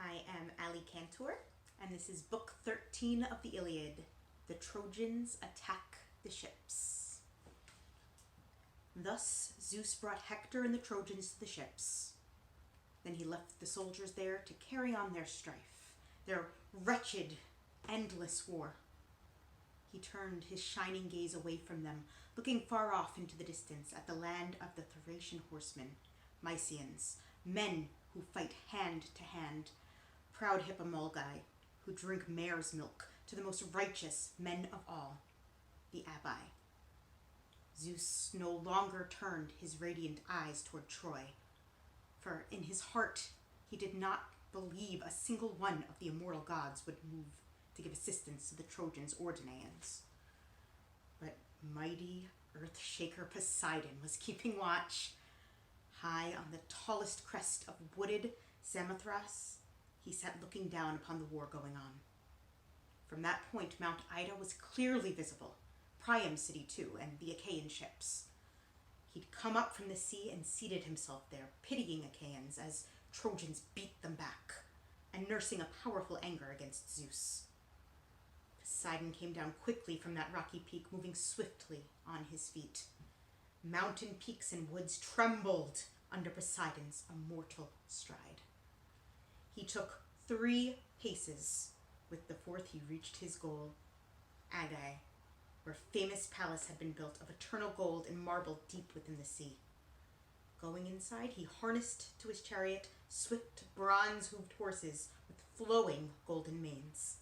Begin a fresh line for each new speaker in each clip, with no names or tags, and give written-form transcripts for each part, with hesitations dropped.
I am Kantor, and this is Book 13 of the Iliad. The Trojans attack the ships. Thus Zeus brought Hector and the Trojans to the ships. Then he left the soldiers there to carry on their strife, their wretched, endless war. He turned his shining gaze away from them, looking far off into the distance at the land of the Thracian horsemen, Mysians, men who fight hand to hand, proud Hippomolgi, who drink mare's milk, to the most righteous men of all, the Abi. Zeus no longer turned his radiant eyes toward Troy, for in his heart he did not believe a single one of the immortal gods would move to give assistance to the Trojans or Danaans. But mighty earth-shaker Poseidon was keeping watch. High on the tallest crest of wooded Samothrace, he sat looking down upon the war going on. From that point, Mount Ida was clearly visible, Priam's city too, and the Achaean ships. He'd come up from the sea and seated himself there, pitying Achaeans as Trojans beat them back, and nursing a powerful anger against Zeus. Poseidon came down quickly from that rocky peak, moving swiftly on his feet. Mountain peaks and woods trembled under Poseidon's immortal stride. He took 3 paces. With the 4th he reached his goal, Agae, where a famous palace had been built of eternal gold and marble deep within the sea. Going inside, he harnessed to his chariot swift bronze-hooved horses with flowing golden manes.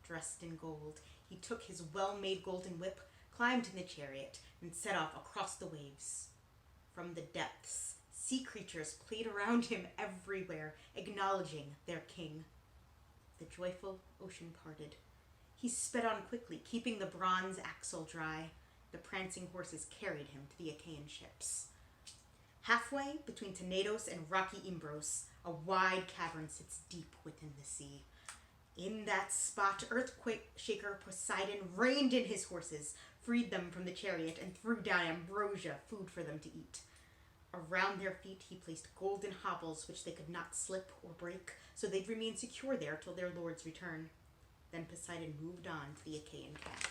Dressed in gold, he took his well-made golden whip, climbed in the chariot, and set off across the waves. From the depths, sea creatures played around him everywhere, acknowledging their king. The joyful ocean parted. He sped on quickly, keeping the bronze axle dry. The prancing horses carried him to the Achaean ships. Halfway between Tenedos and rocky Imbros, a wide cavern sits deep within the sea. In that spot, earthquake shaker Poseidon reined in his horses, freed them from the chariot, and threw down ambrosia, food for them to eat. Around their feet he placed golden hobbles which they could not slip or break, so they'd remain secure there till their lord's return. Then Poseidon moved on to the Achaean camp.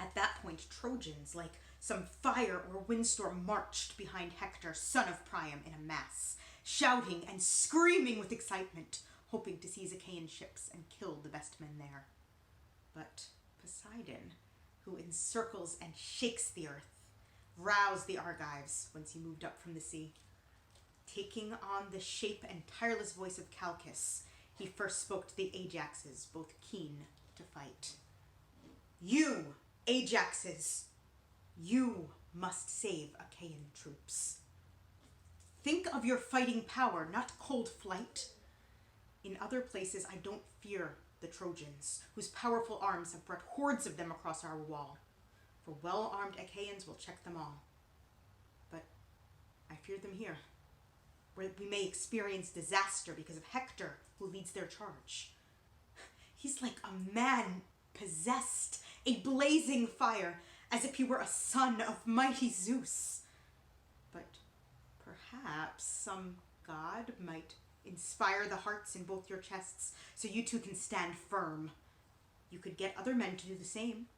At that point, Trojans, like some fire or windstorm, marched behind Hector, son of Priam, in a mass, shouting and screaming with excitement, hoping to seize Achaean ships and kill the best men there. But Poseidon, who encircles and shakes the earth, roused the Argives once he moved up from the sea. Taking on the shape and tireless voice of Calchas, he first spoke to the Ajaxes, both keen to fight. "You, Ajaxes, you must save Achaean troops. Think of your fighting power, not cold flight. In other places I don't fear the Trojans, whose powerful arms have brought hordes of them across our wall. For well-armed Achaeans will check them all. But I fear them here, where we may experience disaster because of Hector, who leads their charge. He's like a man possessed, a blazing fire, as if he were a son of mighty Zeus. But perhaps some god might inspire the hearts in both your chests, so you two can stand firm. You could get other men to do the same.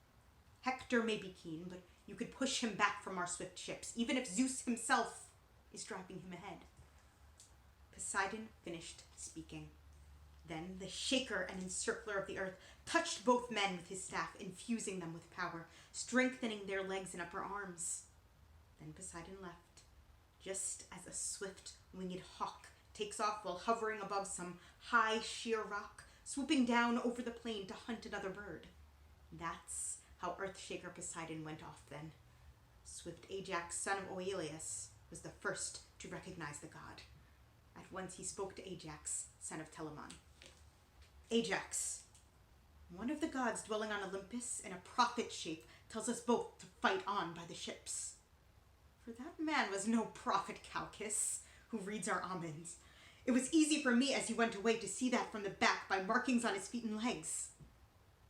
Hector may be keen, but you could push him back from our swift ships, even if Zeus himself is driving him ahead." Poseidon finished speaking. Then the shaker and encircler of the earth touched both men with his staff, infusing them with power, strengthening their legs and upper arms. Then Poseidon left, just as a swift winged hawk takes off while hovering above some high, sheer rock, swooping down over the plain to hunt another bird. That's how Earthshaker Poseidon went off then. Swift Ajax, son of Oileus, was the first to recognize the god. At once he spoke to Ajax, son of Telamon. "Ajax, one of the gods dwelling on Olympus in a prophet shape tells us both to fight on by the ships." "For that man was no prophet, Calchas, who reads our omens. It was easy for me as he went away to see that from the back by markings on his feet and legs.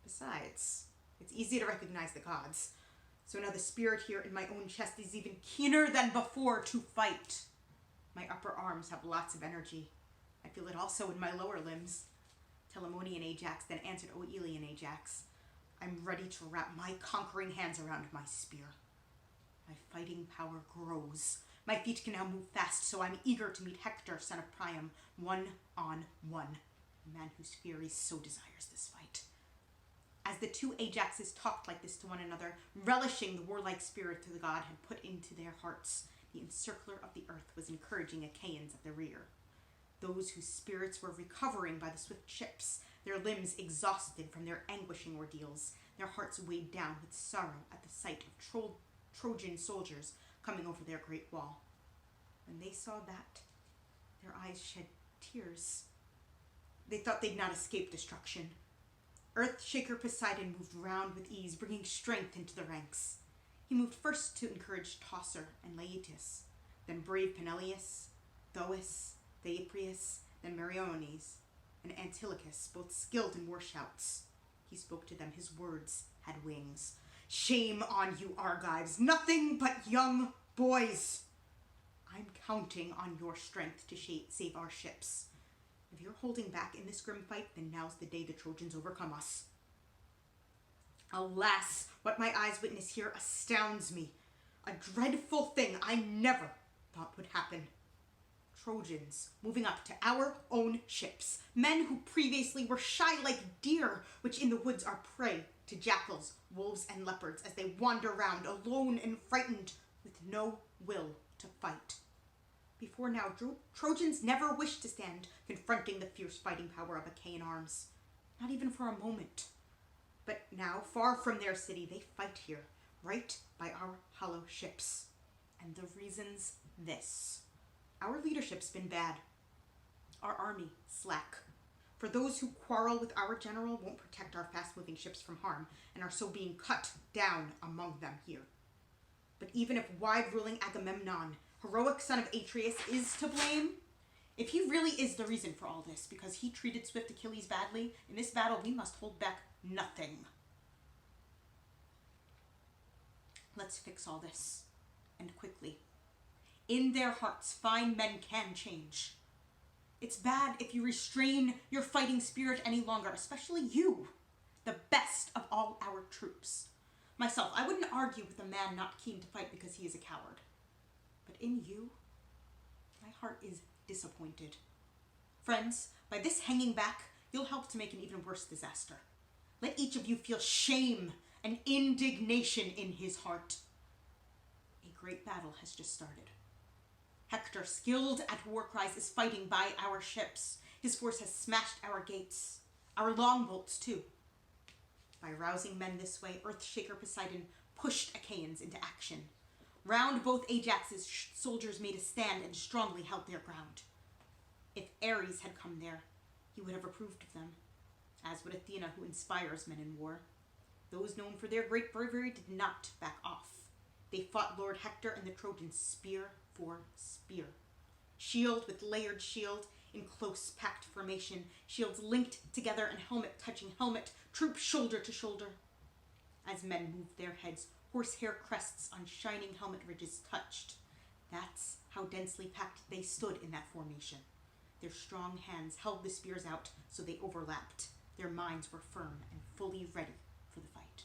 Besides, it's easy to recognize the gods. So now the spirit here in my own chest is even keener than before to fight. My upper arms have lots of energy. I feel it also in my lower limbs. Telamonian Ajax then answered, O Elian Ajax, I'm ready to wrap my conquering hands around my spear. My fighting power grows. My feet can now move fast, so I'm eager to meet Hector, son of Priam, 1-on-1, a man whose fury so desires this fight. As the two Ajaxes talked like this to one another, relishing the warlike spirit the god had put into their hearts, the encircler of the earth was encouraging Achaeans at the rear. Those whose spirits were recovering by the swift ships, their limbs exhausted from their anguishing ordeals, their hearts weighed down with sorrow at the sight of Trojan soldiers coming over their great wall. When they saw that, their eyes shed tears. They thought they'd not escape destruction. Earthshaker Poseidon moved round with ease, bringing strength into the ranks. He moved first to encourage Taucer and Laetus, then brave Peneleus, Thoas, Theaprius, then Meriones, and Antilochus, both skilled in war shouts. He spoke to them. His words had wings. Shame on you, Argives, nothing but young boys. I'm counting on your strength to save our ships. If you're holding back in this grim fight, then now's the day the Trojans overcome us. Alas, what my eyes witness here astounds me. A dreadful thing I never thought would happen. Trojans moving up to our own ships, men who previously were shy like deer, which in the woods are prey to jackals, wolves, and leopards as they wander round alone and frightened with no will to fight. Before now, Trojans never wished to stand confronting the fierce fighting power of Achaean arms, not even for a moment. But now, far from their city, they fight here, right by our hollow ships. And the reason's this. Our leadership's been bad. Our army slack. For those who quarrel with our general won't protect our fast-moving ships from harm, and are so being cut down among them here. But even if wide-ruling Agamemnon, heroic son of Atreus, is to blame, if he really is the reason for all this, because he treated swift Achilles badly, in this battle we must hold back nothing. Let's fix all this, and quickly. In their hearts, fine men can change. It's bad if you restrain your fighting spirit any longer, especially you, the best of all our troops. Myself, I wouldn't argue with a man not keen to fight because he is a coward. But in you, my heart is disappointed. Friends, by this hanging back, you'll help to make an even worse disaster. Let each of you feel shame and indignation in his heart. A great battle has just started. Hector, skilled at war cries, is fighting by our ships. His force has smashed our gates, our longbolts too. By rousing men this way, Earthshaker Poseidon pushed Achaeans into action. Round both Ajax's soldiers made a stand and strongly held their ground. If Ares had come there, he would have approved of them, as would Athena, who inspires men in war. Those known for their great bravery did not back off. They fought Lord Hector and the Trojans spear for spear. Shield with layered shield in close packed formation, shields linked together and helmet touching helmet, troop shoulder to shoulder. As men moved their heads, horsehair crests on shining helmet ridges touched. That's how densely packed they stood in that formation. Their strong hands held the spears out so they overlapped. Their minds were firm and fully ready for the fight.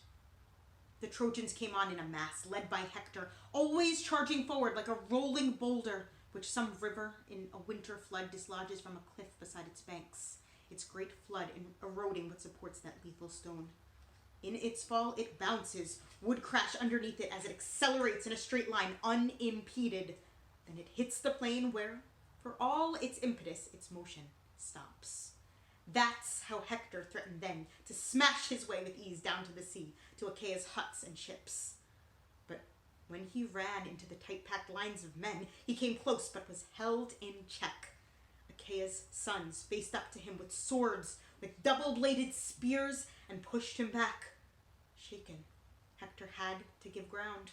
The Trojans came on in a mass, led by Hector, always charging forward like a rolling boulder, which some river in a winter flood dislodges from a cliff beside its banks, its great flood eroding what supports that lethal stone. In its fall, it bounces, wood crash underneath it as it accelerates in a straight line, unimpeded. Then it hits the plain where, for all its impetus, its motion stops. That's how Hector threatened then to smash his way with ease down to the sea, to Achaea's huts and ships. But when he ran into the tight-packed lines of men, he came close but was held in check. Achaea's sons faced up to him with swords, with double-bladed spears, and pushed him back. Shaken, Hector had to give ground.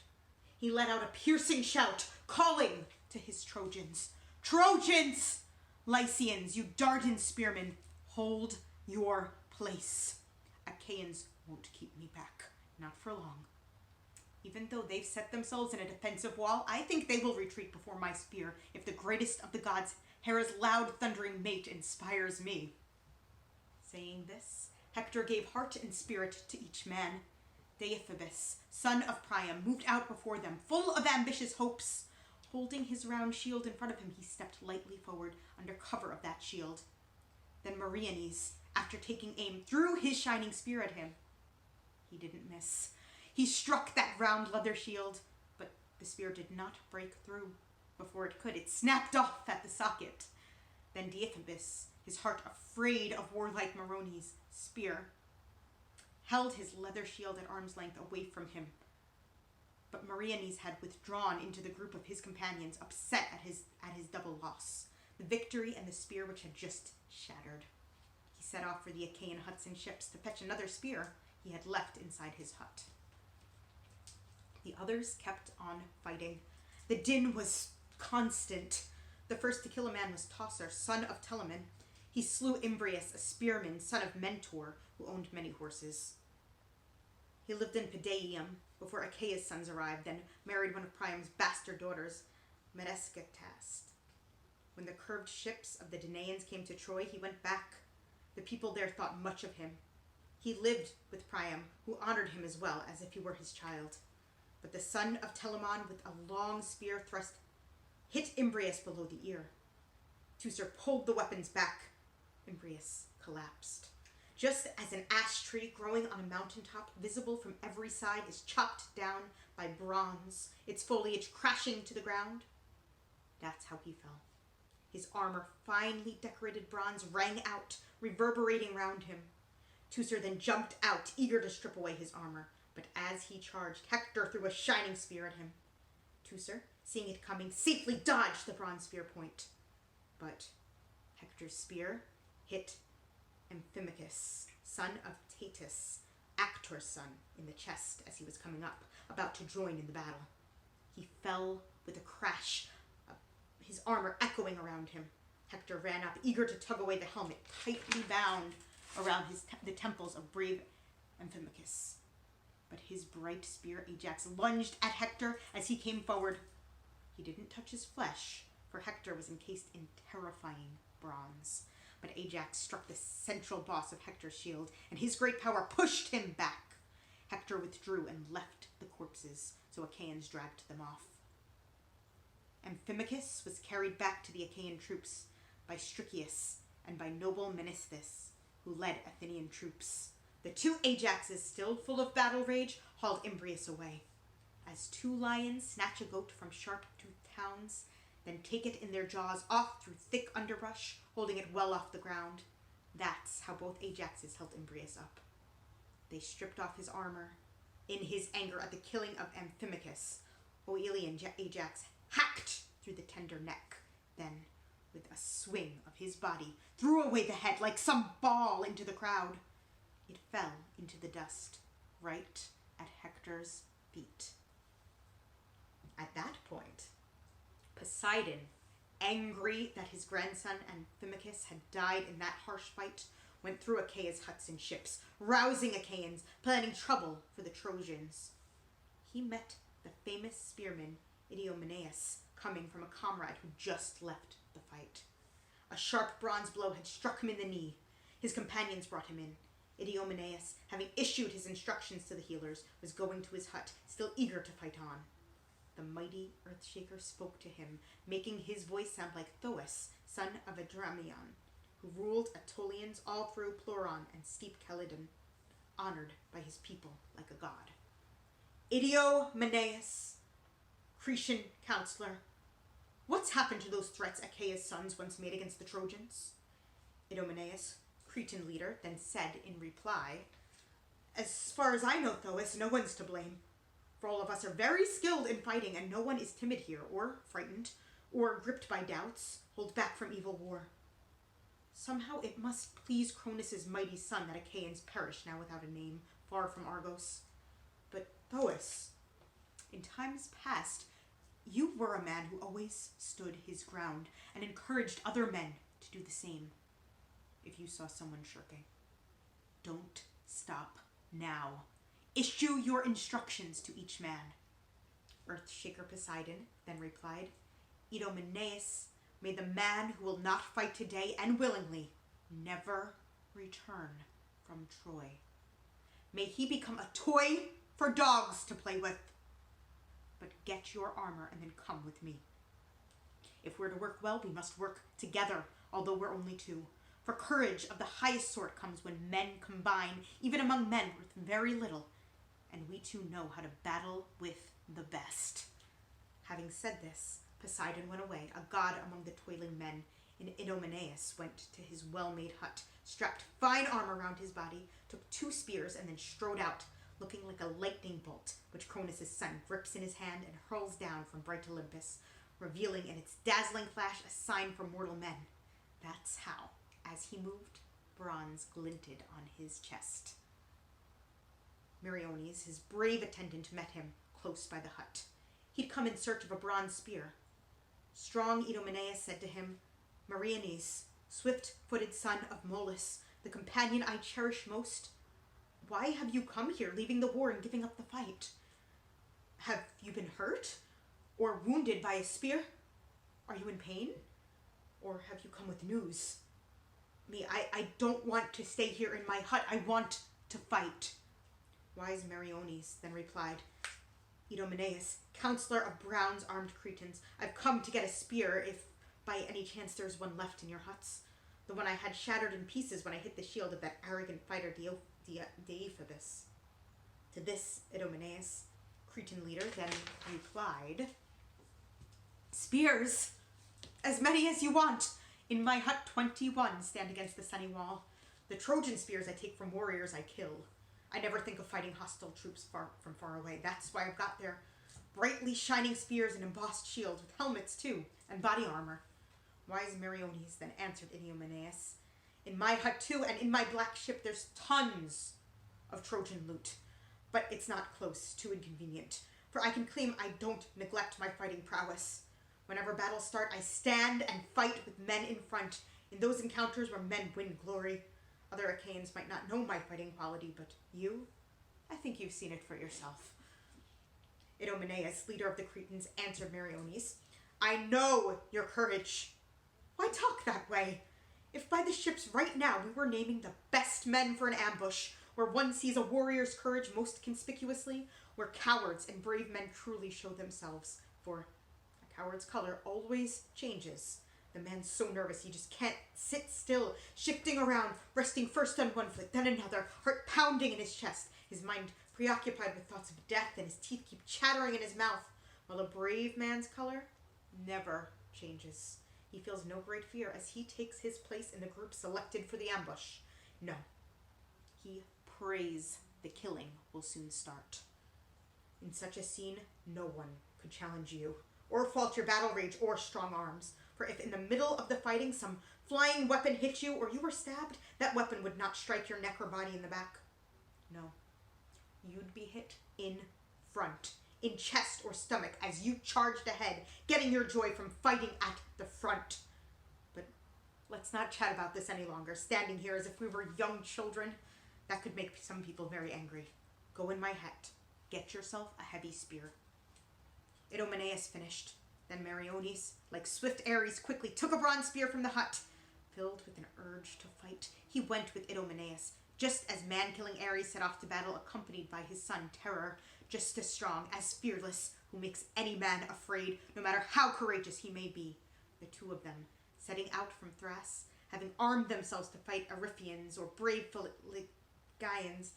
He let out a piercing shout, calling to his Trojans. Trojans! Lycians, you Dardan spearmen, hold your place. Achaeans won't keep me back, not for long. Even though they've set themselves in a defensive wall, I think they will retreat before my spear if the greatest of the gods Hera's loud thundering mate inspires me. Saying this, Hector gave heart and spirit to each man. Deiphobus, son of Priam, moved out before them, full of ambitious hopes. Holding his round shield in front of him, he stepped lightly forward under cover of that shield. Then Meriones, after taking aim, threw his shining spear at him. He didn't miss. He struck that round leather shield, but the spear did not break through. Before it could, it snapped off at the socket. Then Deiphobus, his heart afraid of warlike Meriones' spear, held his leather shield at arm's length away from him. But Meriones had withdrawn into the group of his companions, upset at his double loss, the victory and the spear which had just shattered. He set off for the Achaean huts and ships to fetch another spear he had left inside his hut. The others kept on fighting. The din was constant. The first to kill a man was Teucer, son of Telamon. He slew Imbrius, a spearman, son of Mentor, who owned many horses. He lived in Pedaeum before Achaea's sons arrived, then married one of Priam's bastard daughters, Medescatast. When the curved ships of the Danaans came to Troy, he went back. The people there thought much of him. He lived with Priam, who honored him as well, as if he were his child. But the son of Telamon, with a long spear thrust, hit Imbrius below the ear. Teucer pulled the weapons back. Imbrius collapsed. Just as an ash tree growing on a mountaintop, visible from every side, is chopped down by bronze, its foliage crashing to the ground, that's how he fell. His armor, finely decorated bronze, rang out, reverberating round him. Teucer then jumped out, eager to strip away his armor. But as he charged, Hector threw a shining spear at him. Teucer, seeing it coming, safely dodged the bronze spear point. But Hector's spear hit Amphimachus, son of Tatus, Actor's son, in the chest as he was coming up, about to join in the battle. He fell with a crash, his armor echoing around him. Hector ran up, eager to tug away the helmet tightly bound around the temples of brave Amphimachus. But his bright spear Ajax lunged at Hector as he came forward. He didn't touch his flesh, for Hector was encased in terrifying bronze. But Ajax struck the central boss of Hector's shield, and his great power pushed him back. Hector withdrew and left the corpses, so Achaeans dragged them off. Amphimachus was carried back to the Achaean troops by Stricius and by noble Menestheus, who led Athenian troops. The two Ajaxes, still full of battle rage, hauled Imbrius away. As two lions snatch a goat from sharp-toothed hounds, then take it in their jaws off through thick underbrush, holding it well off the ground. That's how both Ajaxes held Imbrius up. They stripped off his armor. In his anger at the killing of Amphimachus, Oilean Ajax hacked through the tender neck, then, with a swing of his body, threw away the head like some ball into the crowd. It fell into the dust, right at Hector's feet. At that point, Poseidon, angry that his grandson Amphimachus had died in that harsh fight, went through Achaea's huts and ships, rousing Achaeans, planning trouble for the Trojans. He met the famous spearman Idomeneus, coming from a comrade who just left the fight. A sharp bronze blow had struck him in the knee. His companions brought him in. Idomeneus, having issued his instructions to the healers, was going to his hut, still eager to fight on. The mighty Earthshaker spoke to him, making his voice sound like Thoas, son of Adramion, who ruled Aetolians all through Pleuron and steep Calydon, honored by his people like a god. Idomeneus, Cretan counselor, what's happened to those threats Achaea's sons once made against the Trojans? Idomeneus, Cretan leader, then said in reply, as far as I know, Thoas, no one's to blame. For all of us are very skilled in fighting, and no one is timid here, or frightened, or gripped by doubts, hold back from evil war. Somehow it must please Cronus' mighty son that Achaeans perish now without a name, far from Argos. But Thoas, in times past, you were a man who always stood his ground and encouraged other men to do the same. If you saw someone shirking, don't stop now. Issue your instructions to each man. Earthshaker Poseidon then replied, Idomeneus May the man who will not fight today and willingly never return from Troy. May he become a toy for dogs to play with. But get your armor and then come with me. If we're to work well, we must work together, although we're only two. For courage of the highest sort comes when men combine, even among men with very little, and we two know how to battle with the best. Having said this, Poseidon went away, a god among the toiling men, and Idomeneus went to his well-made hut, strapped fine armor around his body, took 2 spears, and then strode out, looking like a lightning bolt, which Cronus' son grips in his hand and hurls down from bright Olympus, revealing in its dazzling flash a sign for mortal men. That's how, as he moved, bronze glinted on his chest. Meriones, his brave attendant, met him close by the hut. He'd come in search of a bronze spear. Strong Idomeneus said to him, Meriones, swift-footed son of Molus, the companion I cherish most, why have you come here, leaving the war and giving up the fight? Have you been hurt? Or wounded by a spear? Are you in pain? Or have you come with news? I don't want to stay here in my hut. I want to fight. Wise Meriones then replied, Idomeneus, counselor of bronze-armed Cretans, I've come to get a spear if by any chance there's one left in your huts. The one I had shattered in pieces when I hit the shield of that arrogant fighter Deiphobus. To this, Idomeneus, Cretan leader, then replied, Spears! As many as you want! In my hut 21 stand against the sunny wall. The Trojan spears I take from warriors I kill. I never think of fighting hostile troops from far away. That's why I've got their brightly shining spears and embossed shields, with helmets too, and body armor. Wise Meriones then answered Idomeneus, in my hut too, and in my black ship, there's tons of Trojan loot. But it's not close, too inconvenient. For I can claim I don't neglect my fighting prowess. Whenever battles start, I stand and fight with men in front, in those encounters where men win glory. Other Achaeans might not know my fighting quality, but you, I think you've seen it for yourself. Idomeneus, leader of the Cretans, answered Meriones, I know your courage. Why talk that way? If by the ships right now we were naming the best men for an ambush, where one sees a warrior's courage most conspicuously, where cowards and brave men truly show themselves, for a coward's color always changes. The man's so nervous he just can't sit still, shifting around, resting first on one foot, then another, heart pounding in his chest, his mind preoccupied with thoughts of death, and his teeth keep chattering in his mouth, while a brave man's color never changes. He feels no great fear as he takes his place in the group selected for the ambush. No, he prays the killing will soon start. In such a scene, no one could challenge you, or fault your battle rage or strong arms. For if in the middle of the fighting some flying weapon hit you or you were stabbed, that weapon would not strike your neck or body in the back. No, you'd be hit in front, in chest or stomach as you charged ahead, getting your joy from fighting at the front. But let's not chat about this any longer, standing here as if we were young children. That could make some people very angry. Go in my hut. Get yourself a heavy spear. Idomeneus finished. Then Meriones, like swift Ares, quickly took a bronze spear from the hut. Filled with an urge to fight, he went with Idomeneus, just as man-killing Ares set off to battle, accompanied by his son Terror, just as strong, as fearless, who makes any man afraid, no matter how courageous he may be. The two of them, setting out from Thrace, having armed themselves to fight Erythrians or brave Philippians,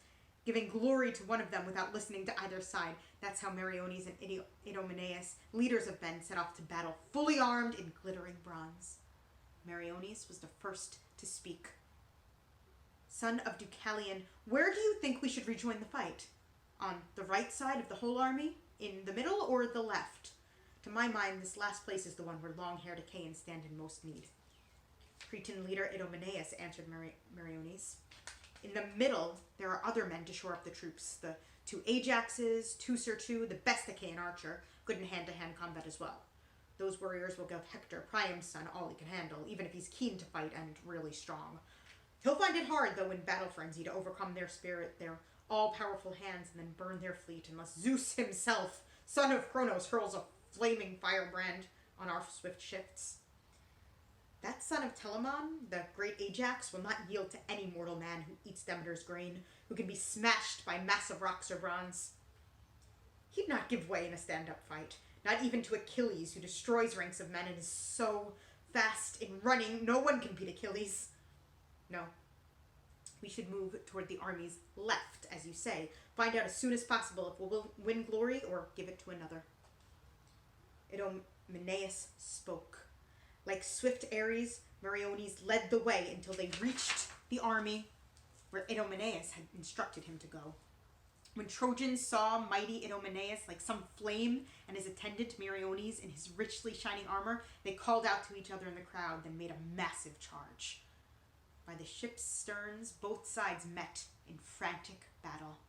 giving glory to one of them without listening to either side. That's how Meriones and Idomeneus, leaders of men, set off to battle, fully armed in glittering bronze. Meriones was the first to speak. Son of Deucalion, where do you think we should rejoin the fight? On the right side of the whole army? In the middle or the left? To my mind, this last place is the one where long-haired Achaeans stand in most need. Cretan leader Idomeneus answered Meriones. In the middle, there are other men to shore up the troops. The 2 Ajaxes, Teucer too, the best Achaean archer, good in hand-to-hand combat as well. Those warriors will give Hector, Priam's son, all he can handle, even if he's keen to fight and really strong. He'll find it hard, though, in battle frenzy to overcome their spirit, their all-powerful hands, and then burn their fleet, unless Zeus himself, son of Kronos, hurls a flaming firebrand on our swift ships. That son of Telamon, the great Ajax, will not yield to any mortal man who eats Demeter's grain, who can be smashed by massive rocks or bronze. He'd not give way in a stand-up fight, not even to Achilles, who destroys ranks of men and is so fast in running, no one can beat Achilles. No. We should move toward the army's left, as you say. Find out as soon as possible if we'll win glory or give it to another. Idomeneus spoke. Like swift Ares, Meriones led the way until they reached the army where Idomeneus had instructed him to go. When Trojans saw mighty Idomeneus like some flame and his attendant Meriones in his richly shining armor, they called out to each other in the crowd, then made a massive charge. By the ship's sterns, both sides met in frantic battle.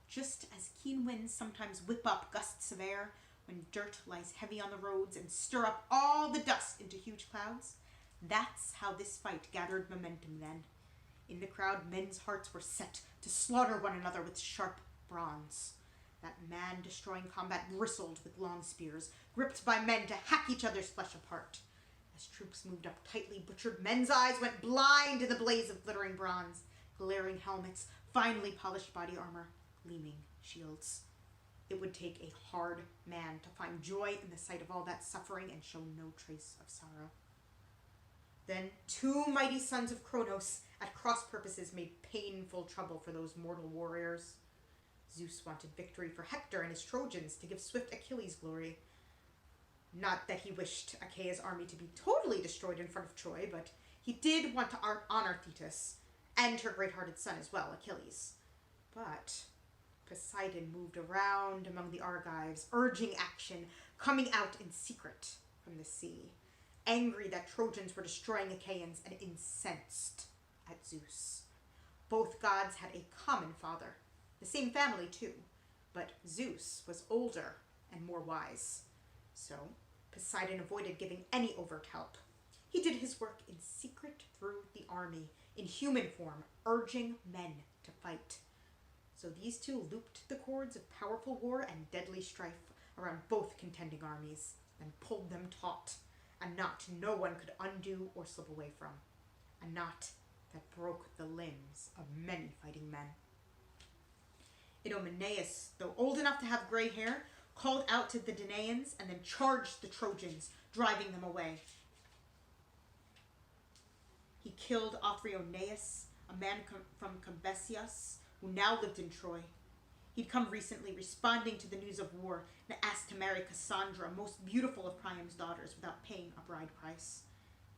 Just as keen winds sometimes whip up gusts of air when dirt lies heavy on the roads and stir up all the dust into huge clouds, that's how this fight gathered momentum then. In the crowd, men's hearts were set to slaughter one another with sharp bronze. That man-destroying combat bristled with long spears, gripped by men to hack each other's flesh apart. As troops moved up tightly butchered, men's eyes went blind in the blaze of glittering bronze, glaring helmets, finely polished body armor, gleaming shields. It would take a hard man to find joy in the sight of all that suffering and show no trace of sorrow. Then 2 mighty sons of Kronos at cross purposes made painful trouble for those mortal warriors. Zeus wanted victory for Hector and his Trojans to give swift Achilles glory. Not that he wished Achaea's army to be totally destroyed in front of Troy, but he did want to honor Thetis and her great-hearted son as well, Achilles. But Poseidon moved around among the Argives, urging action, coming out in secret from the sea, angry that Trojans were destroying Achaeans and incensed at Zeus. Both gods had a common father, the same family too, but Zeus was older and more wise. So Poseidon avoided giving any overt help. He did his work in secret through the army, in human form, urging men to fight. So these two looped the cords of powerful war and deadly strife around both contending armies, and pulled them taut, a knot no one could undo or slip away from, a knot that broke the limbs of many fighting men. Idomeneus, though old enough to have gray hair, called out to the Danaans and then charged the Trojans, driving them away. He killed Othryoneus, a man from Cambesius, who now lived in Troy. He'd come recently responding to the news of war and asked to marry Cassandra, most beautiful of Priam's daughters, without paying a bride price.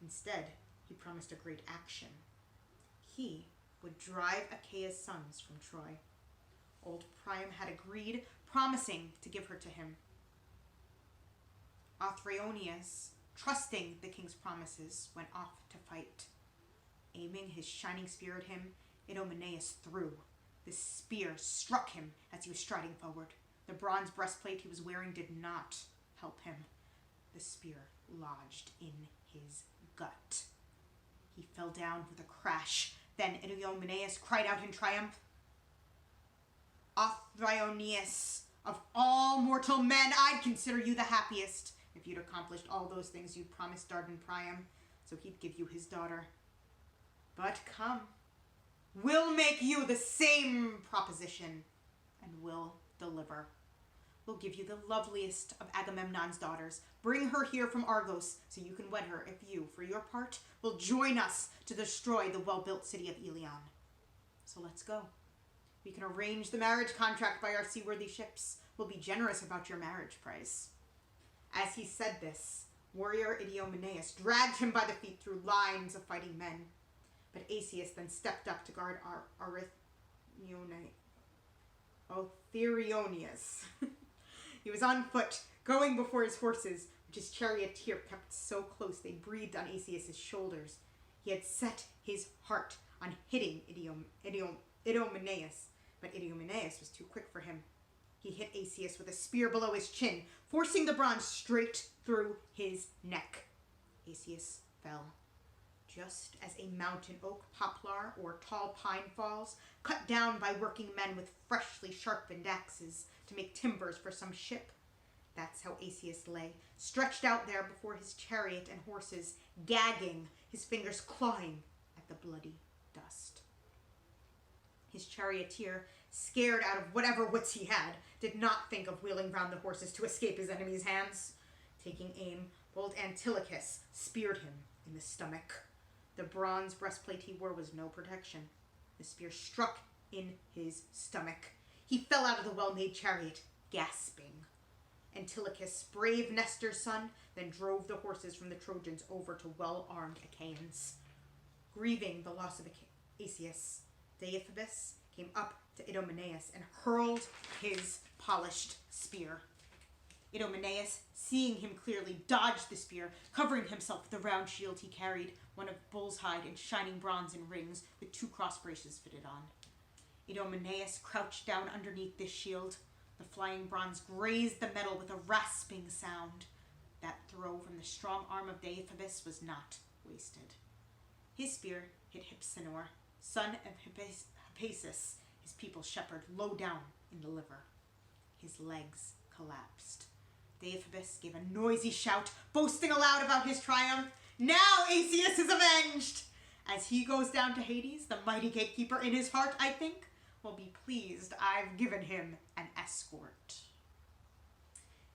Instead, he promised a great action. He would drive Achaea's sons from Troy. Old Priam had agreed, promising to give her to him. Othryoneus, trusting the king's promises, went off to fight. Aiming his shining spear at him, Idomeneus threw. The spear struck him as he was striding forward. The bronze breastplate he was wearing did not help him. The spear lodged in his gut. He fell down with a crash. Then Idomeneus cried out in triumph, "Othryoneus, of all mortal men, I'd consider you the happiest if you'd accomplished all those things you'd promised Dardan Priam, so he'd give you his daughter. But come, we'll make you the same proposition, and we'll deliver. We'll give you the loveliest of Agamemnon's daughters. Bring her here from Argos so you can wed her if you, for your part, will join us to destroy the well-built city of Iliad. So let's go. We can arrange the marriage contract by our seaworthy ships. We'll be generous about your marriage price." As he said this, warrior Idomeneus dragged him by the feet through lines of fighting men. But Asius then stepped up to guard Othryoneus. He was on foot, going before his horses, which his charioteer kept so close they breathed on Asius' shoulders. He had set his heart on hitting Idomeneus, but Idomeneus was too quick for him. He hit Asius with a spear below his chin, forcing the bronze straight through his neck. Asius fell. Just as a mountain oak, poplar, or tall pine falls, cut down by working men with freshly sharpened axes to make timbers for some ship. That's how Asius lay, stretched out there before his chariot and horses, gagging, his fingers clawing at the bloody dust. His charioteer, scared out of whatever wits he had, did not think of wheeling round the horses to escape his enemy's hands. Taking aim, bold Antilochus speared him in the stomach. The bronze breastplate he wore was no protection. The spear struck in his stomach. He fell out of the well-made chariot, gasping. Antilochus, brave Nestor's son, then drove the horses from the Trojans over to well-armed Achaeans. Grieving the loss of Asius, Deiphobus came up to Idomeneus and hurled his polished spear. Idomeneus, seeing him clearly, dodged the spear, covering himself with the round shield he carried, one of bull's hide and shining bronze and rings, with 2 cross braces fitted on. Idomeneus crouched down underneath this shield. The flying bronze grazed the metal with a rasping sound. That throw from the strong arm of Deiphobus was not wasted. His spear hit Hypsenor, son of Hippasus, his people's shepherd, low down in the liver. His legs collapsed. Deiphobus gave a noisy shout, boasting aloud about his triumph. Now Asius is avenged! As he goes down to Hades, the mighty gatekeeper in his heart, I think, will be pleased I've given him an escort.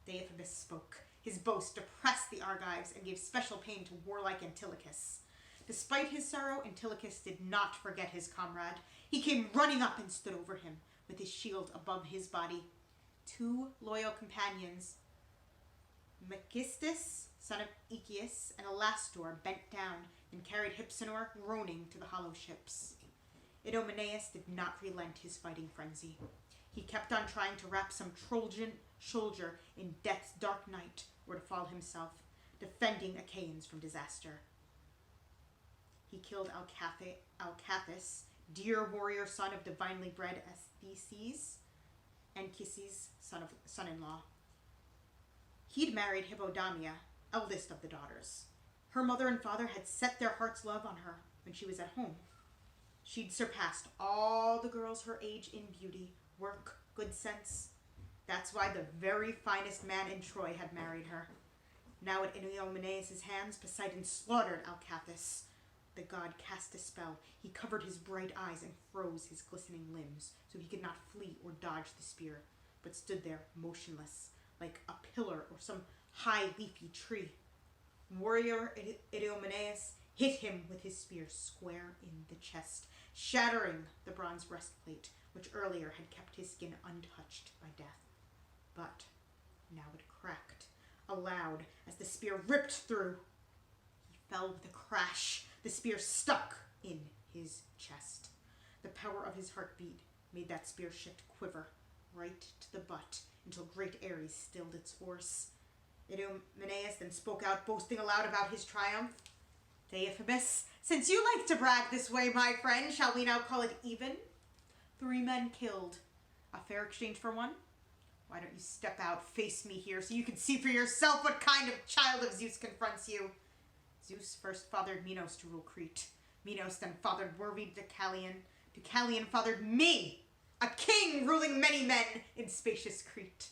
Deiphobus spoke. His boast depressed the Argives and gave special pain to warlike Antilochus. Despite his sorrow, Antilochus did not forget his comrade. He came running up and stood over him, with his shield above his body. 2 loyal companions, Megistus, son of Echius, and Alastor, bent down and carried Hypsenor groaning to the hollow ships. Idomeneus did not relent his fighting frenzy. He kept on trying to wrap some Trojan soldier in death's dark night, or to fall himself, defending Achaeans from disaster. He killed Alcathus, dear warrior son of divinely bred Aestheses, Anchises' son-in-law. He'd married Hippodamia, eldest of the daughters. Her mother and father had set their heart's love on her when she was at home. She'd surpassed all the girls her age in beauty, work, good sense. That's why the very finest man in Troy had married her. Now at Idomeneus' hands, Poseidon slaughtered Alcathus. The god cast a spell. He covered his bright eyes and froze his glistening limbs, so he could not flee or dodge the spear, but stood there motionless, like a pillar or some high leafy tree. Warrior Idomeneus hit him with his spear square in the chest, shattering the bronze breastplate, which earlier had kept his skin untouched by death. But now it cracked aloud as the spear ripped through. He fell with a crash. The spear stuck in his chest. The power of his heartbeat made that spear shift quiver right to the butt until great Ares stilled its horse. Idomeneus then spoke out, boasting aloud about his triumph. Deiphobus, since you like to brag this way, my friend, shall we now call it even? 3 men killed. A fair exchange for one? Why don't you step out, face me here, so you can see for yourself what kind of child of Zeus confronts you? Zeus first fathered Minos to rule Crete. Minos then fathered worthy Deucalion. Deucalion fathered me, a king ruling many men in spacious Crete.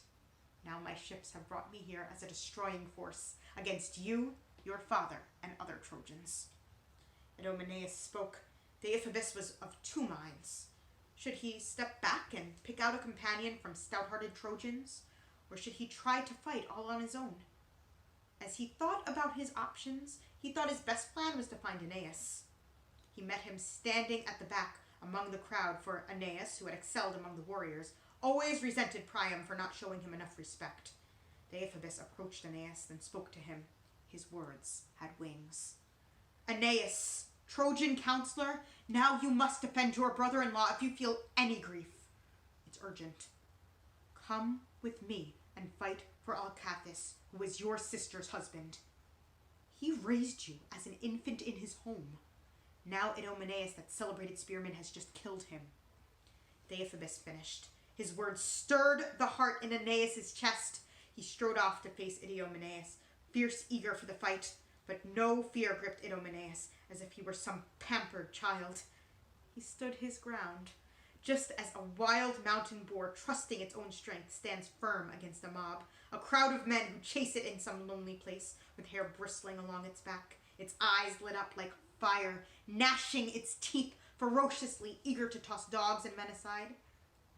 Now my ships have brought me here as a destroying force against you, your father, and other Trojans. Idomeneus spoke. Deiphobus was of 2 minds. Should he step back and pick out a companion from stout-hearted Trojans, or should he try to fight all on his own? As he thought about his options, he thought his best plan was to find Aeneas. He met him standing at the back among the crowd, for Aeneas, who had excelled among the warriors, always resented Priam for not showing him enough respect. Deiphobus approached Aeneas, then spoke to him. His words had wings. Aeneas, Trojan counselor, now you must defend your brother-in-law if you feel any grief. It's urgent. Come with me and fight for Alcathus, who is your sister's husband. He raised you as an infant in his home. Now Idomeneus, that celebrated spearman, has just killed him. Deiphobus finished. His words stirred the heart in Aeneas' chest. He strode off to face Idomeneus, fierce, eager for the fight, but no fear gripped Idomeneus, as if he were some pampered child. He stood his ground, just as a wild mountain boar, trusting its own strength, stands firm against a mob, a crowd of men who chase it in some lonely place, with hair bristling along its back. its eyes lit up like fire, gnashing its teeth ferociously, eager to toss dogs and men aside.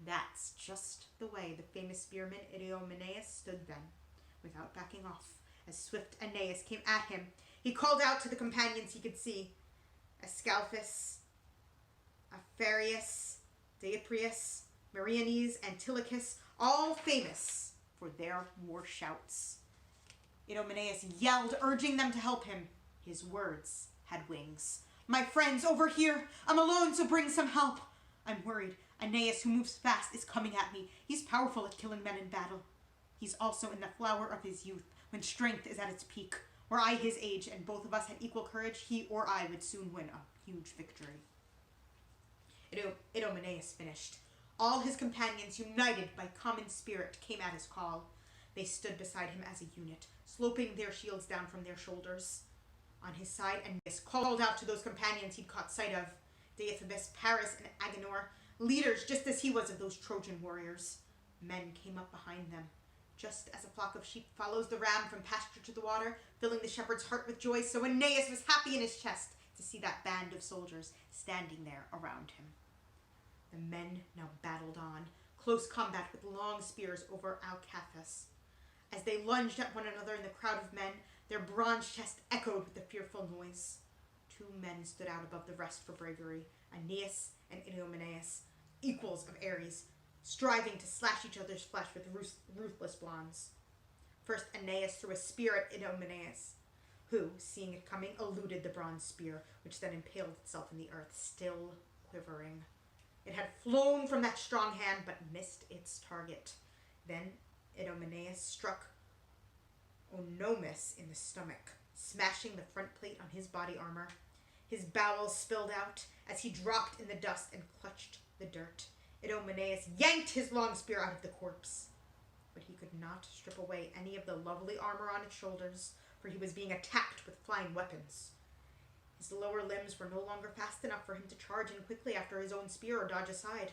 That's just the way the famous spearman Idomeneus stood then, without backing off. As swift Aeneas came at him, he called out to the companions he could see, Ascalaphus, Apharius, Deipyrus, Meriones, Antilochus, all famous for their war shouts. Idomeneus yelled, urging them to help him. His words had wings. My friends, over here! I'm alone, so bring some help! I'm worried. Aeneas, who moves fast, is coming at me. He's powerful at killing men in battle. He's also in the flower of his youth, when strength is at its peak. Were I his age, and both of us had equal courage, he or I would soon win a huge victory. Idomeneus finished. All his companions, united by common spirit, came at his call. They stood beside him as a unit, sloping their shields down from their shoulders. On his side, Aeneas called out to those companions he'd caught sight of, Deiphobus, Paris, and Agenor, leaders just as he was of those Trojan warriors. Men came up behind them. Just as a flock of sheep follows the ram from pasture to the water, filling the shepherd's heart with joy, so Aeneas was happy in his chest to see that band of soldiers standing there around him. The men now battled on, close combat with long spears over Alcathus. As they lunged at one another in the crowd of men, their bronze chests echoed with the fearful noise. Two men stood out above the rest for bravery, Aeneas and Idomeneus, equals of Ares, striving to slash each other's flesh with ruthless blondes. First Aeneas threw a spear at Idomeneus, who, seeing it coming, eluded the bronze spear, which then impaled itself in the earth, still quivering. It had flown from that strong hand, but missed its target. Then Idomeneus struck Onomus in the stomach, smashing the front plate on his body armor. His bowels spilled out as he dropped in the dust and clutched the dirt. Idomeneus yanked his long spear out of the corpse, but he could not strip away any of the lovely armor on its shoulders, for he was being attacked with flying weapons. His lower limbs were no longer fast enough for him to charge in quickly after his own spear or dodge aside.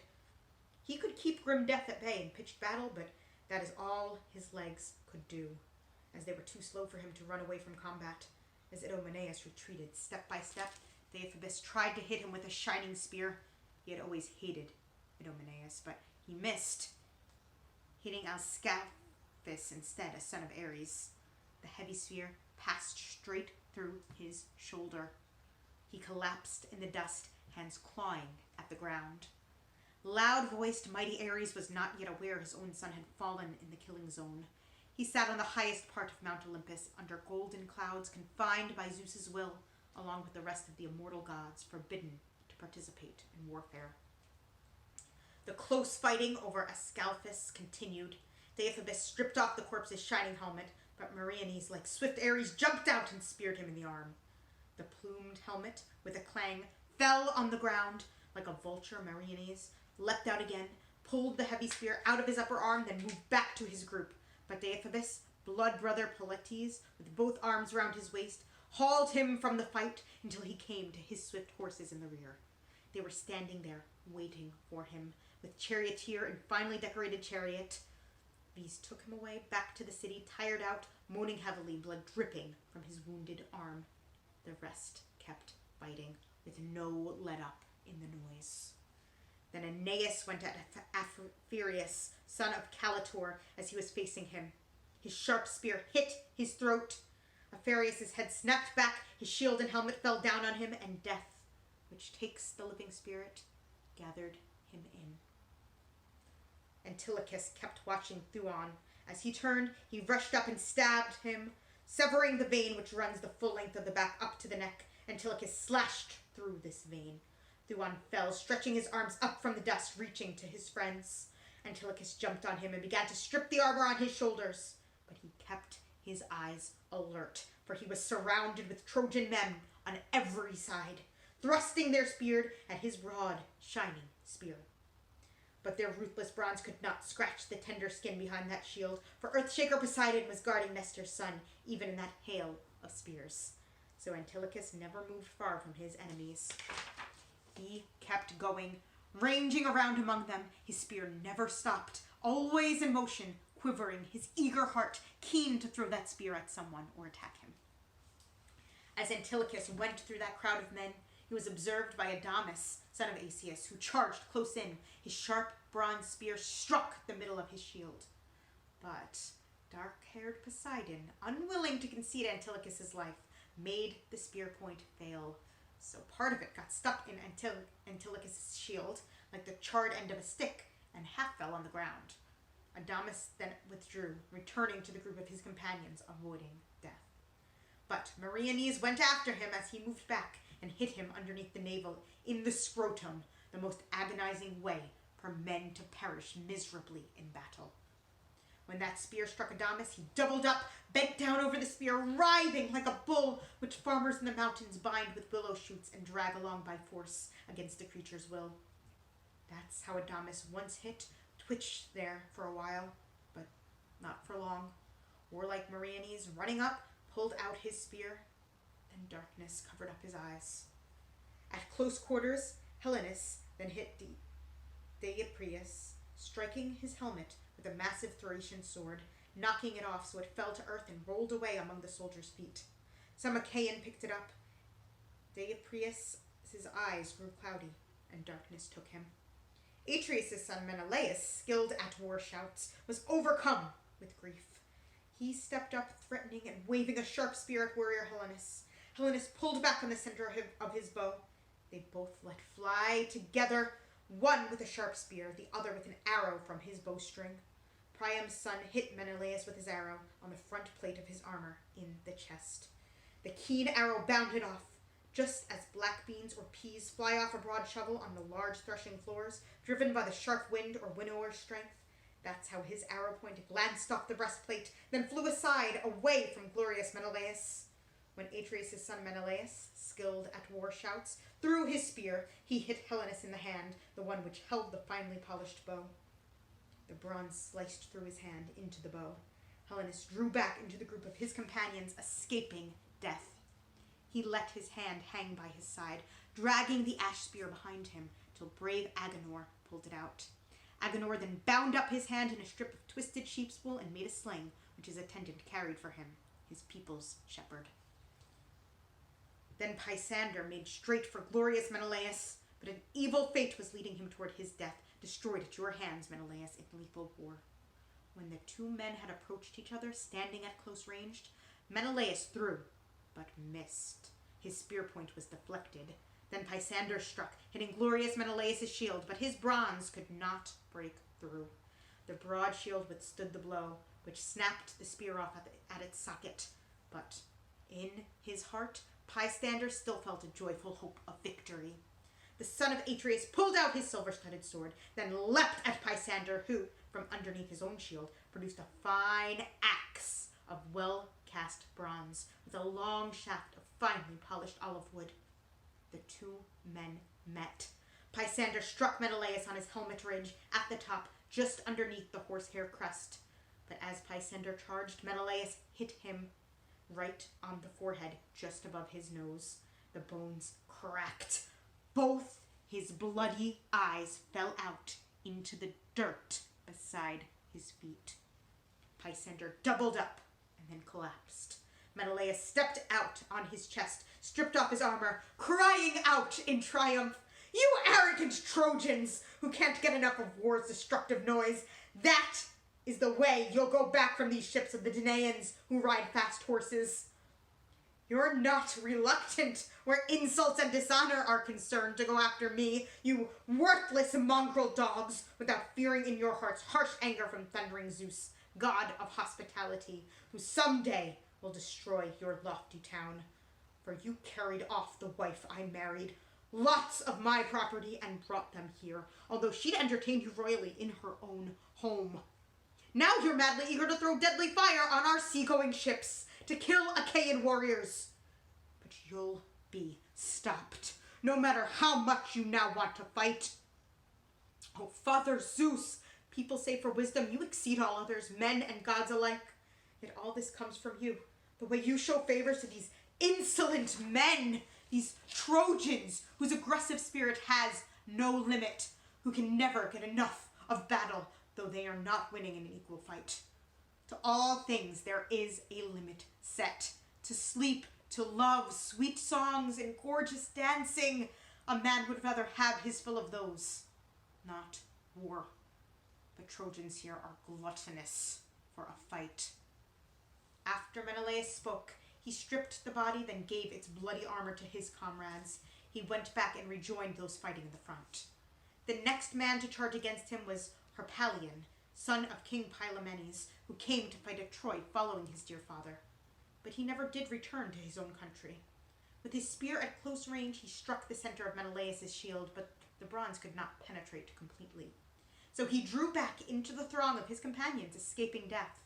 He could keep grim death at bay in pitched battle, but that is all his legs could do, as they were too slow for him to run away from combat. As Idomeneus retreated step by step, Deiphobus tried to hit him with a shining spear. He had always hated Idomeneus, but he missed, hitting Ascalaphus instead, a son of Ares. The heavy spear passed straight through his shoulder. He collapsed in the dust, hands clawing at the ground. Loud-voiced, mighty Ares was not yet aware his own son had fallen in the killing zone. He sat on the highest part of Mount Olympus, under golden clouds, confined by Zeus's will, along with the rest of the immortal gods, forbidden to participate in warfare. The close fighting over Ascalaphus continued. Deiphobus stripped off the corpse's shining helmet, but Meriones, like swift Ares, jumped out and speared him in the arm. The plumed helmet, with a clang, fell on the ground. Like a vulture, Meriones leapt out again, pulled the heavy spear out of his upper arm, then moved back to his group. But Deiphobus, blood brother Polites, with both arms round his waist, hauled him from the fight until he came to his swift horses in the rear. They were standing there, waiting for him, with charioteer and finely decorated chariot. These took him away back to the city, tired out, moaning heavily, blood dripping from his wounded arm. The rest kept fighting, with no let-up in the noise. Then Aeneas went at Apharius, son of Kantor, as he was facing him. His sharp spear hit his throat. Apharius' head snapped back, his shield and helmet fell down on him, and death, which takes the living spirit, gathered him in. Antilochus kept watching Thuon. As he turned, he rushed up and stabbed him, severing the vein which runs the full length of the back up to the neck. Antilochus slashed through this vein. Thuon fell, stretching his arms up from the dust, reaching to his friends. Antilochus jumped on him and began to strip the armor on his shoulders, but he kept his eyes alert, for he was surrounded with Trojan men on every side, thrusting their spear at his broad, shining spear. But their ruthless bronze could not scratch the tender skin behind that shield, for Earthshaker Poseidon was guarding Nestor's son, even in that hail of spears. So Antilochus never moved far from his enemies. He kept going, ranging around among them. His spear never stopped, always in motion, quivering, his eager heart keen to throw that spear at someone or attack him. As Antilochus went through that crowd of men, he was observed by Adamas, son of Asius, who charged close in. His sharp bronze spear struck the middle of his shield. But dark-haired Poseidon, unwilling to concede Antilochus's life, made the spear point fail. So part of it got stuck in Antilochus's shield, like the charred end of a stick, and half fell on the ground. Adamas then withdrew, returning to the group of his companions, avoiding death. But Meriones went after him as he moved back and hit him underneath the navel, in the scrotum, the most agonizing way for men to perish miserably in battle. When that spear struck Adamas, he doubled up, bent down over the spear, writhing like a bull which farmers in the mountains bind with willow shoots and drag along by force against the creature's will. That's how Adamas, once hit, twitched there for a while, but not for long. Warlike Meriones, running up, pulled out his spear, then darkness covered up his eyes. At close quarters, Helenus then hit Deiopreus, striking his helmet with a massive Thracian sword, knocking it off so it fell to earth and rolled away among the soldiers' feet. Some Achaean picked it up. Deiopreus' eyes grew cloudy, and darkness took him. Atreus' son Menelaus, skilled at war shouts, was overcome with grief. He stepped up, threatening and waving a sharp spear at warrior Helenus. Helenus pulled back on the center of his bow. They both let fly together, one with a sharp spear, the other with an arrow from his bowstring. Priam's son hit Menelaus with his arrow on the front plate of his armor in the chest. The keen arrow bounded off, just as black beans or peas fly off a broad shovel on the large threshing floors, driven by the sharp wind or winnower's strength. That's how his arrow point glanced off the breastplate, then flew aside, away from glorious Menelaus. When Atreus' son Menelaus, skilled at war shouts, threw his spear, he hit Helenus in the hand, the one which held the finely polished bow. The bronze sliced through his hand into the bow. Helenus drew back into the group of his companions, escaping death. He let his hand hang by his side, dragging the ash spear behind him, till brave Agenor pulled it out. Agenor then bound up his hand in a strip of twisted sheep's wool and made a sling, which his attendant carried for him, his people's shepherd. Then Pisander made straight for glorious Menelaus, but an evil fate was leading him toward his death, destroyed at your hands, Menelaus, in lethal war. When the two men had approached each other, standing at close range, Menelaus threw, but missed. His spear point was deflected. Then Pisander struck, hitting glorious Menelaus' shield, but his bronze could not break through. The broad shield withstood the blow, which snapped the spear off at its socket. But in his heart, Pisander still felt a joyful hope of victory. The son of Atreus pulled out his silver-studded sword, then leapt at Pisander, who, from underneath his own shield, produced a fine axe of well-cast bronze, with a long shaft of finely polished olive wood. The two men met. Pisander struck Menelaus on his helmet ridge, at the top, just underneath the horsehair crest. But as Pisander charged, Menelaus hit him right on the forehead, just above his nose. The bones cracked. Both his bloody eyes fell out into the dirt beside his feet. Pisander doubled up and then collapsed. Menelaus stepped out on his chest, stripped off his armor, crying out in triumph, "You arrogant Trojans, who can't get enough of war's destructive noise! That is the way you'll go back from these ships of the Danaans who ride fast horses. You're not reluctant where insults and dishonor are concerned to go after me, you worthless mongrel dogs, without fearing in your hearts harsh anger from thundering Zeus, god of hospitality, who someday will destroy your lofty town. For you carried off the wife I married, lots of my property, and brought them here, although she'd entertained you royally in her own home. Now you're madly eager to throw deadly fire on our seagoing ships, to kill Achaean warriors. But you'll be stopped, no matter how much you now want to fight. Oh, Father Zeus, people say for wisdom you exceed all others, men and gods alike. Yet all this comes from you, the way you show favors to these insolent men, these Trojans whose aggressive spirit has no limit, who can never get enough of battle, though they are not winning in an equal fight. To all things there is a limit set. To sleep to love, sweet songs, and gorgeous dancing. A man would rather have his fill of those, not war. But Trojans here are gluttonous for a fight. After Menelaus spoke, he stripped the body, then gave its bloody armor to his comrades. He went back and rejoined those fighting in the front. The next man to charge against him was Harpalion, son of King Pylaemenes, who came to fight at Troy following his dear father. But he never did return to his own country. With his spear at close range, he struck the center of Menelaus' shield, but the bronze could not penetrate completely. So he drew back into the throng of his companions, escaping death.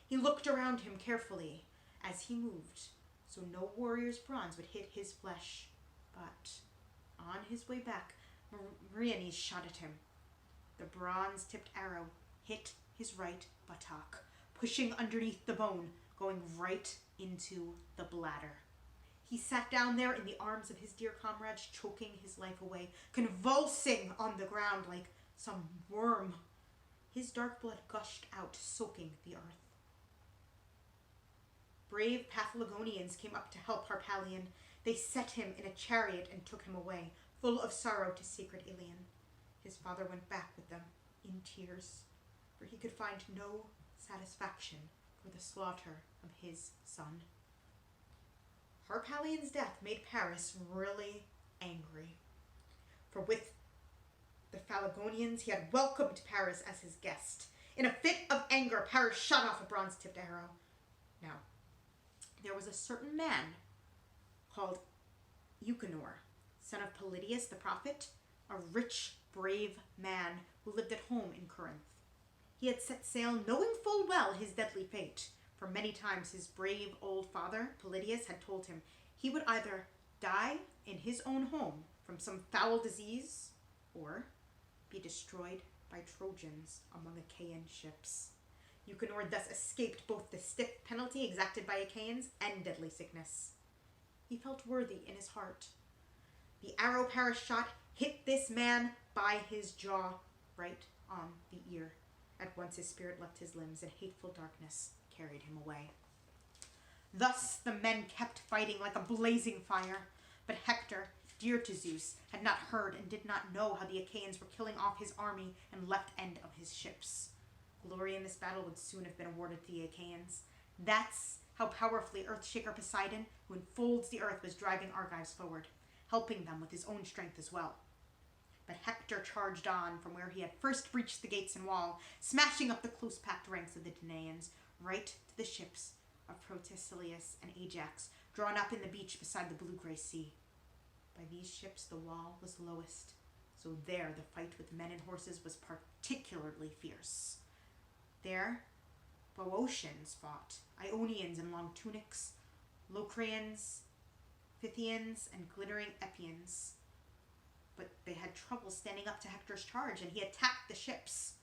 He looked around him carefully as he moved, so no warrior's bronze would hit his flesh. But on his way back, Meriones shot at him. The bronze-tipped arrow hit his right buttock, pushing underneath the bone, going right into the bladder. He sat down there in the arms of his dear comrades, choking his life away, convulsing on the ground like some worm. His dark blood gushed out, soaking the earth. Brave Paphlagonians came up to help Harpalion. They set him in a chariot and took him away, full of sorrow, to sacred Ilion. His father went back with them, in tears, for he could find no satisfaction for the slaughter of his son. Harpalion's death made Paris really angry, for with the Paphlagonians he had welcomed Paris as his guest. In a fit of anger, Paris shot off a bronze-tipped arrow. Now, there was a certain man called Euchenor, son of Polydius the prophet, a rich, brave man who lived at home in Corinth. He had set sail knowing full well his deadly fate, for many times his brave old father, Polydius, had told him he would either die in his own home from some foul disease or be destroyed by Trojans among Achaean ships. Euchenor thus escaped both the stiff penalty exacted by Achaeans and deadly sickness. He felt worthy in his heart. The arrow Paris shot hit this man by his jaw, right on the ear. At once his spirit left his limbs, and hateful darkness carried him away. Thus the men kept fighting like a blazing fire, but Hector, dear to Zeus, had not heard and did not know how the Achaeans were killing off his army and left end of his ships. Glory in this battle would soon have been awarded to the Achaeans. That's how powerfully Earthshaker Poseidon, who enfolds the earth, was driving Argives forward, helping them with his own strength as well. But Hector charged on from where he had first breached the gates and wall, smashing up the close-packed ranks of the Danaans, right to the ships of Protesilaus and Ajax, drawn up in the beach beside the blue-gray sea. By these ships the wall was lowest, so there the fight with men and horses was particularly fierce. There, Boeotians fought, Ionians in long tunics, Locrians, Pythians, and glittering Epians. But they had trouble standing up to Hector's charge, and he attacked the ships.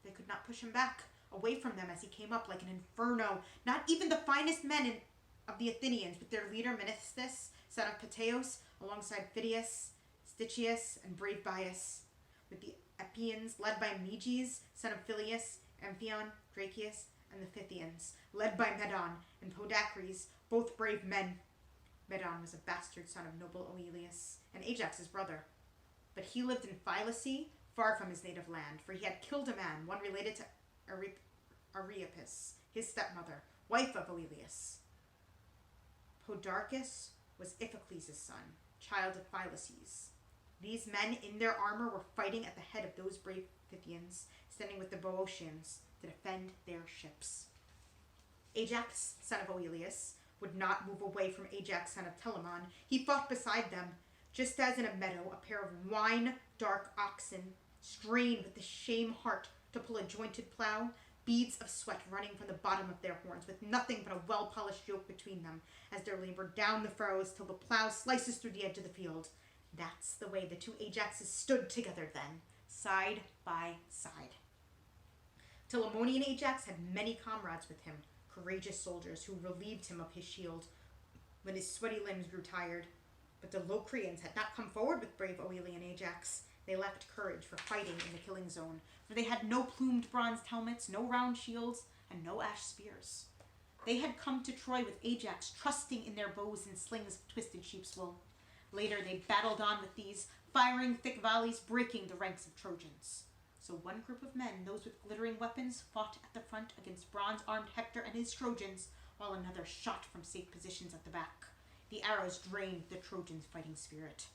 They could not push him back, away from them as he came up like an inferno. Not even the finest men of the Athenians, with their leader Menestheus, son of Peteos, alongside Phidias, Stichius, and brave Bias. With the Epians, led by Meges, son of Phyleus, Amphion, Dracius, and the Pythians, led by Medon and Podacres, both brave men. Medon was a bastard son of noble Oileus, and Ajax's brother. But he lived in Phylace, far from his native land, for he had killed a man, one related to Areopis, his stepmother, wife of Oileus. Podarchus was Iphicles' son, child of Phylaces. These men in their armor were fighting at the head of those brave Pythians, standing with the Boeotians to defend their ships. Ajax, son of Oileus, would not move away from Ajax, son of Telamon. He fought beside them, just as in a meadow a pair of wine-dark oxen strain with the same heart to pull a jointed plow, beads of sweat running from the bottom of their horns, with nothing but a well-polished yoke between them, as they labor down the furrows till the plow slices through the edge of the field. That's the way the two Ajaxes stood together then, side by side. Telamonian Ajax had many comrades with him, courageous soldiers who relieved him of his shield when his sweaty limbs grew tired. But the Locrians had not come forward with brave Oilean Ajax. They lacked courage for fighting in the killing zone, for they had no plumed bronzed helmets, no round shields, and no ash spears. They had come to Troy with Ajax, trusting in their bows and slings of twisted sheep's wool. Later they battled on with these, firing thick volleys, breaking the ranks of Trojans. So one group of men, those with glittering weapons, fought at the front against bronze-armed Hector and his Trojans, while another shot from safe positions at the back. The arrows drained the Trojans' fighting spirit.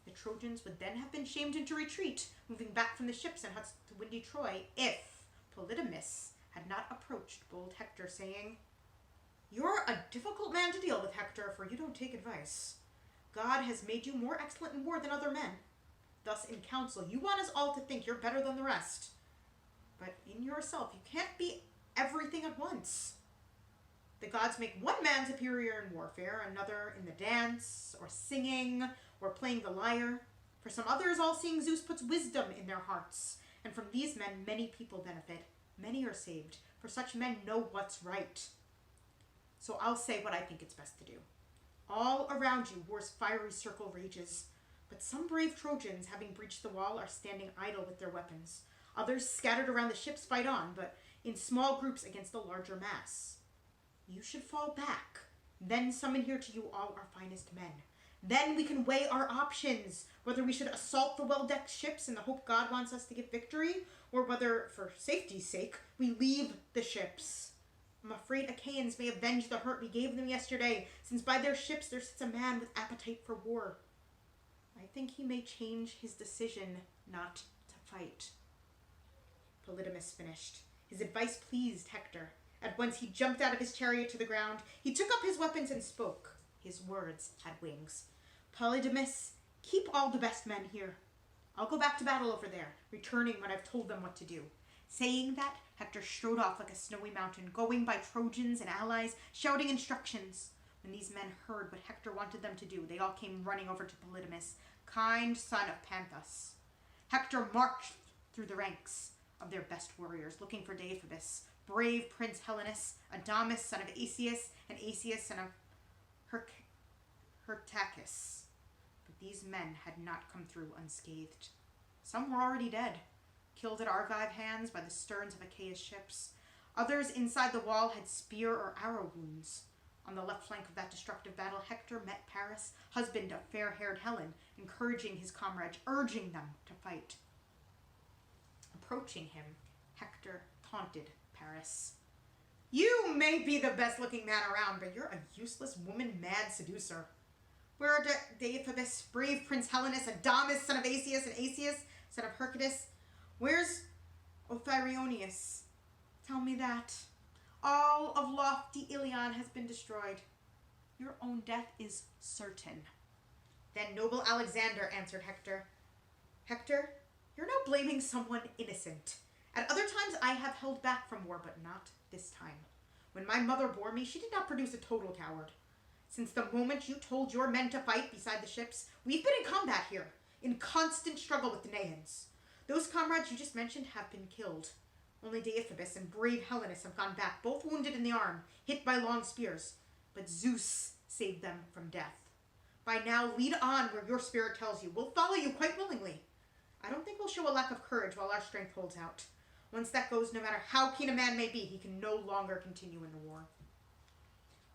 The Trojans would then have been shamed into retreat, moving back from the ships and huts to windy Troy, if Polydamas had not approached bold Hector, saying, "You're a difficult man to deal with, Hector, for you don't take advice. God has made you more excellent in war than other men. Thus, in council, you want us all to think you're better than the rest. But in yourself, you can't be everything at once. The gods make one man superior in warfare, another in the dance, or singing, or playing the lyre. For some others, all-seeing Zeus puts wisdom in their hearts, and from these men many people benefit. Many are saved, for such men know what's right. So I'll say what I think it's best to do. All around you, war's fiery circle rages, but some brave Trojans, having breached the wall, are standing idle with their weapons. Others, scattered around the ships, fight on, but in small groups against a larger mass. You should fall back, then summon here to you all our finest men. Then we can weigh our options, whether we should assault the well-decked ships in the hope God wants us to get victory, or whether, for safety's sake, we leave the ships. I'm afraid Achaeans may avenge the hurt we gave them yesterday, since by their ships there sits a man with appetite for war. I think he may change his decision not to fight." Polydamas finished. His advice pleased Hector. At once he jumped out of his chariot to the ground. He took up his weapons and spoke. His words had wings. "Polydamas, keep all the best men here. I'll go back to battle over there, returning when I've told them what to do." Saying that, Hector strode off like a snowy mountain, going by Trojans and allies, shouting instructions. When these men heard what Hector wanted them to do, they all came running over to Polydamas, kind son of Panthus. Hector marched through the ranks of their best warriors, looking for Deiphobus, brave Prince Helenus, Adamas, son of Asius, and Asius, son of Hyrtacus. But these men had not come through unscathed. Some were already dead, killed at Argive hands by the sterns of Achaea's ships. Others inside the wall had spear or arrow wounds. On the left flank of that destructive battle, Hector met Paris, husband of fair-haired Helen, encouraging his comrades, urging them to fight. Approaching him, Hector taunted Paris. "You may be the best-looking man around, but you're a useless woman-mad seducer. Where are Deiphobus, brave Prince Helenus, Adamas, son of Asius, and Asius, son of Hyrtacus? Where's Othyrioneus? Tell me that. All of lofty Iliad has been destroyed. Your own death is certain." "Then noble Alexander," answered Hector. "Hector, you're now blaming someone innocent. At other times I have held back from war, but not this time. When my mother bore me, she did not produce a total coward. Since the moment you told your men to fight beside the ships, we've been in combat here, in constant struggle with the Danaans. Those comrades you just mentioned have been killed. Only Deiphobus and brave Helenus have gone back, both wounded in the arm, hit by long spears. But Zeus saved them from death. By now, lead on where your spirit tells you. We'll follow you quite willingly. I don't think we'll show a lack of courage while our strength holds out. Once that goes, no matter how keen a man may be, he can no longer continue in the war."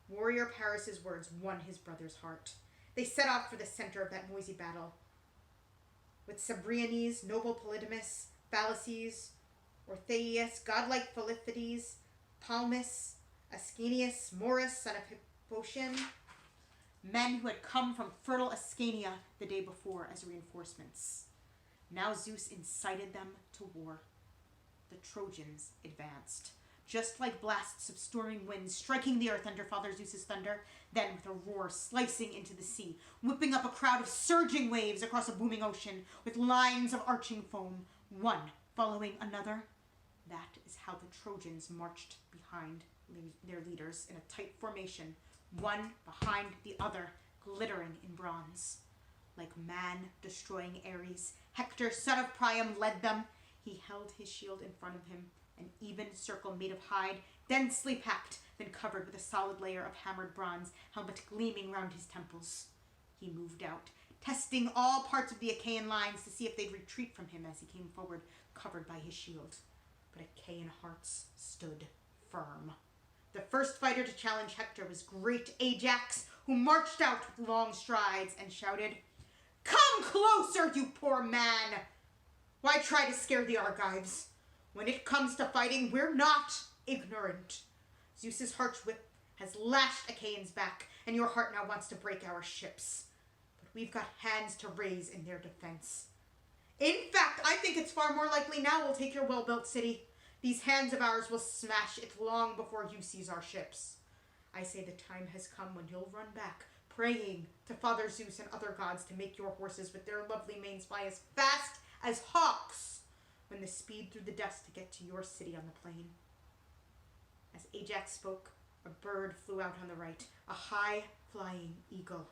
Warrior Paris's words won his brother's heart. They set off for the center of that noisy battle. With Cebriones, noble Polydamas, Phallaces, Orthaeus, godlike Philippides, Palmus, Ascanius, Morus, son of Hippotion, men who had come from fertile Ascania the day before as reinforcements. Now Zeus incited them to war. The Trojans advanced, just like blasts of storming winds striking the earth under Father Zeus's thunder, then with a roar slicing into the sea, whipping up a crowd of surging waves across a booming ocean with lines of arching foam, one following another. That is how the Trojans marched behind their leaders in a tight formation, one behind the other, glittering in bronze. Like man-destroying Ares, Hector, son of Priam, led them. He held his shield in front of him, an even circle made of hide, densely packed, then covered with a solid layer of hammered bronze, helmet gleaming round his temples. He moved out, testing all parts of the Achaean lines to see if they'd retreat from him as he came forward, covered by his shield. But Achaean hearts stood firm. The first fighter to challenge Hector was great Ajax, who marched out with long strides and shouted, "Come closer, you poor man! Why try to scare the Argives? When it comes to fighting, we're not ignorant. Zeus's harsh whip has lashed Achaeans back, and your heart now wants to break our ships. But we've got hands to raise in their defense. In fact, I think it's far more likely now we'll take your well-built city. These hands of ours will smash it long before you seize our ships. I say the time has come when you'll run back, praying to Father Zeus and other gods to make your horses with their lovely manes fly as fast as hawks when the speed through the dust to get to your city on the plain." As Ajax spoke, a bird flew out on the right, a high-flying eagle.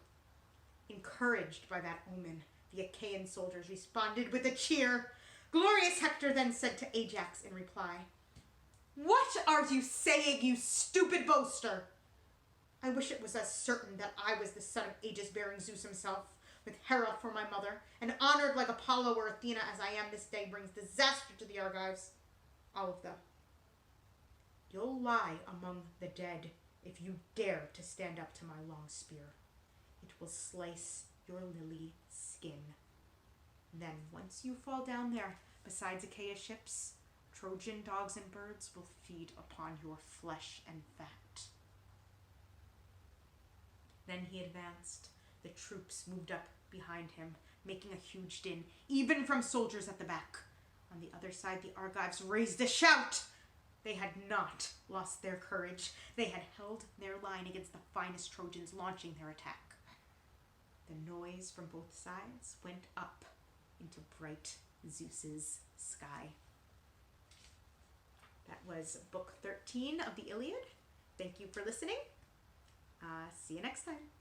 Encouraged by that omen, the Achaean soldiers responded with a cheer. Glorious Hector then said to Ajax in reply, "What are you saying, you stupid boaster? I wish it was as certain that I was the son of Aegis-bearing Zeus himself, with Hera for my mother, and honored like Apollo or Athena as I am this day brings disaster to the Argives. All of them. You'll lie among the dead if you dare to stand up to my long spear. It will slice your lily skin. Then, once you fall down there beside Achaea's ships, Trojan dogs and birds will feed upon your flesh and fat." Then he advanced. The troops moved up behind him, making a huge din, even from soldiers at the back. On the other side, the Argives raised a shout. They had not lost their courage. They had held their line against the finest Trojans launching their attack. The noise from both sides went up into bright Zeus's sky. That was book 13 of the Iliad. Thank you for listening. See you next time.